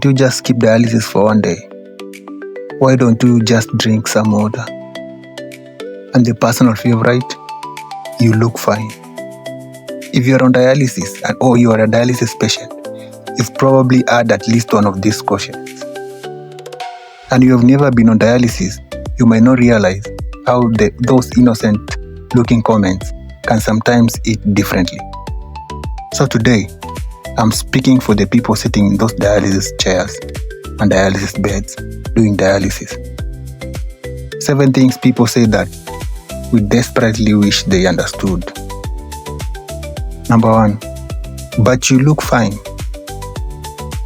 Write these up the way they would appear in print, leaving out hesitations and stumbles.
you just skip dialysis for one day? Why don't you just drink some water? And the personal favorite, you look fine. If you're on dialysis or you are a dialysis patient, you've probably had at least one of these questions. And you have never been on dialysis, you might not realize how those innocent looking comments can sometimes hit differently. So today, I'm speaking for the people sitting in those dialysis chairs and dialysis beds doing dialysis. 7 things people say that we desperately wish they understood. Number 1, but you look fine.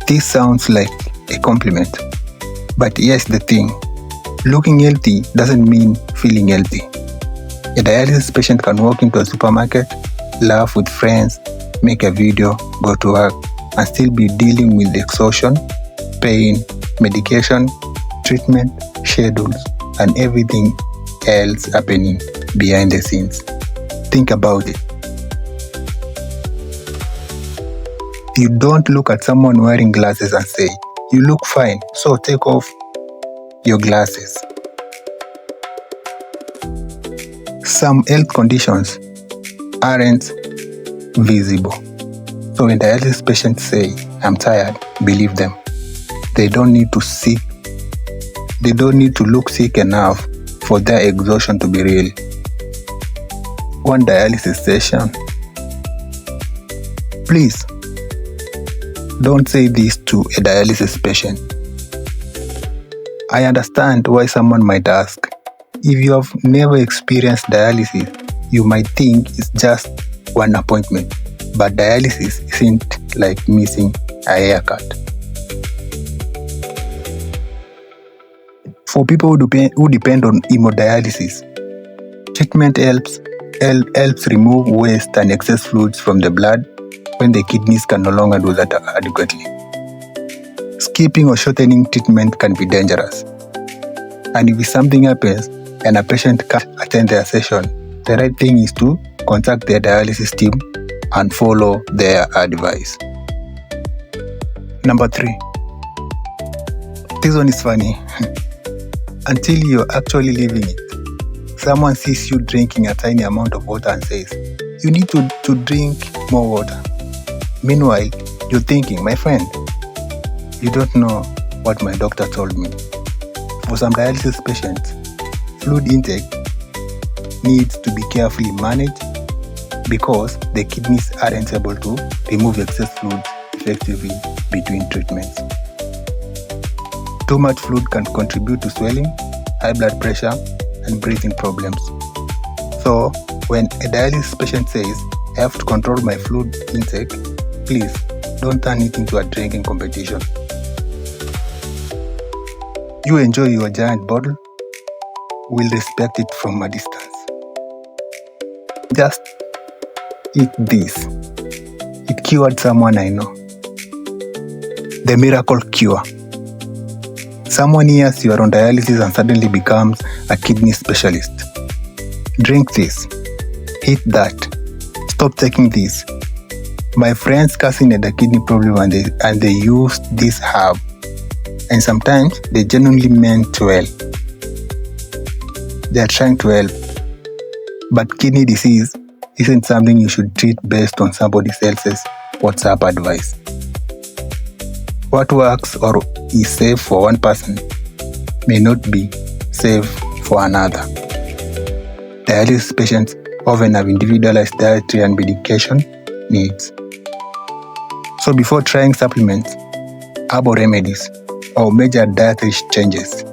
This sounds like a compliment. But here's the thing, looking healthy doesn't mean feeling healthy. A dialysis patient can walk into a supermarket, laugh with friends, make a video, go to work, and still be dealing with exhaustion, pain, medication, treatment, schedules, and everything else happening behind the scenes. Think about it. You don't look at someone wearing glasses and say, "You look fine, so take off your glasses." Some health conditions aren't visible. So when dialysis patients say, "I'm tired," believe them. They don't need to look sick enough for their exhaustion to be real. One dialysis session. Please, don't say this to a dialysis patient. I understand why someone might ask. If you have never experienced dialysis, you might think it's just one appointment. But dialysis isn't like missing a haircut. For people who depend on hemodialysis, treatment helps remove waste and excess fluids from the blood when the kidneys can no longer do that adequately. Skipping or shortening treatment can be dangerous. And if something happens and a patient can't attend their session, the right thing is to contact their dialysis team and follow their advice. Number 3. This one is funny. Until you're actually living it. Someone sees you drinking a tiny amount of water and says, "You need to drink more water." Meanwhile, you're thinking, "My friend, you don't know what my doctor told me." For some dialysis patients, fluid intake needs to be carefully managed because the kidneys aren't able to remove excess fluid effectively between treatments. Too much fluid can contribute to swelling, high blood pressure, and breathing problems. So, when a dialysis patient says, "I have to control my fluid intake," please don't turn it into a drinking competition. You enjoy your giant bottle, we'll respect it from a distance. Just eat this. It cured someone I know. The miracle cure. Someone hears you are on dialysis and suddenly becomes a kidney specialist. Drink this. Eat that. Stop taking this. My friends cousin had a kidney problem and they used this herb. And sometimes they genuinely meant well. They are trying to help. But kidney disease isn't something you should treat based on somebody else's WhatsApp advice. What works or is safe for one person may not be safe for another. Dialysis patients often have individualized dietary and medication needs. So before trying supplements, herbal remedies, or major dietary changes,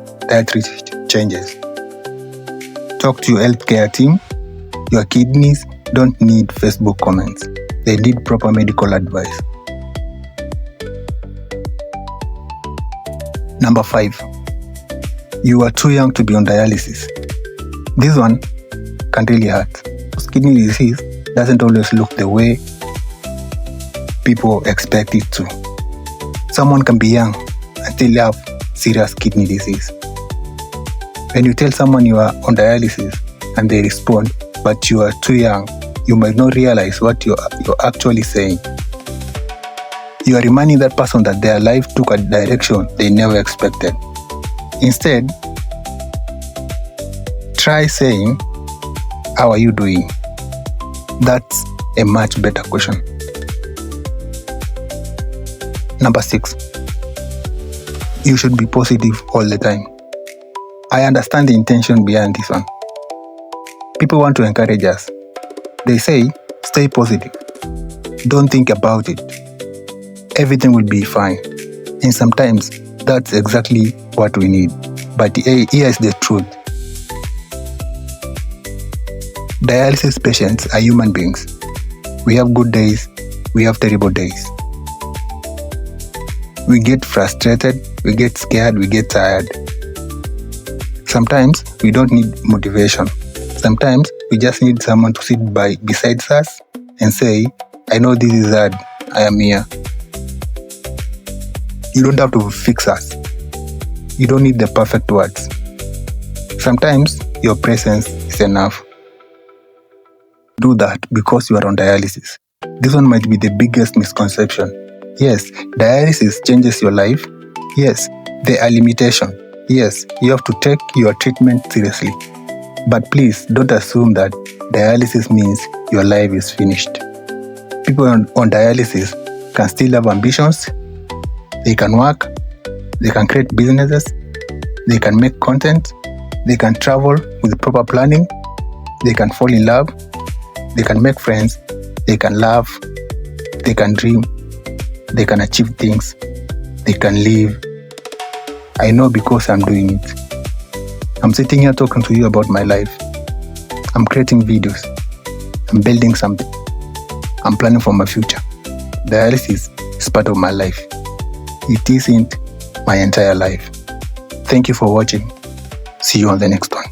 talk to your healthcare team. Your kidneys don't need Facebook comments. They need proper medical advice. Number 5. You are too young to be on dialysis. This one can really hurt. Because kidney disease doesn't always look the way people expect it to. Someone can be young and still have serious kidney disease. When you tell someone you are on dialysis and they respond, "But you are too young," you might not realize what you're actually saying. You are reminding that person that their life took a direction they never expected. Instead, try saying, "How are you doing?" That's a much better question. Number 6, you should be positive all the time. I understand the intention behind this one. People want to encourage us. They say, stay positive. Don't think about it. Everything will be fine. And sometimes that's exactly what we need. But here is the truth. Dialysis patients are human beings. We have good days, we have terrible days. We get frustrated, we get scared, we get tired. Sometimes we don't need motivation. Sometimes we just need someone to sit beside us and say, "I know this is hard, I am here." You don't have to fix us. You don't need the perfect words. Sometimes your presence is enough. Do that because you are on dialysis. This one might be the biggest misconception. Yes, dialysis changes your life. Yes, there are limitations. Yes, you have to take your treatment seriously. But please don't assume that dialysis means your life is finished. People on dialysis can still have ambitions. They can work. They can create businesses. They can make content. They can travel with proper planning. They can fall in love. They can make friends. They can laugh. They can dream. They can achieve things. They can live. I know because I'm doing it. I'm sitting here talking to you about my life. I'm creating videos. I'm building something. I'm planning for my future. Dialysis is part of my life. It isn't my entire life. Thank you for watching. See you on the next one.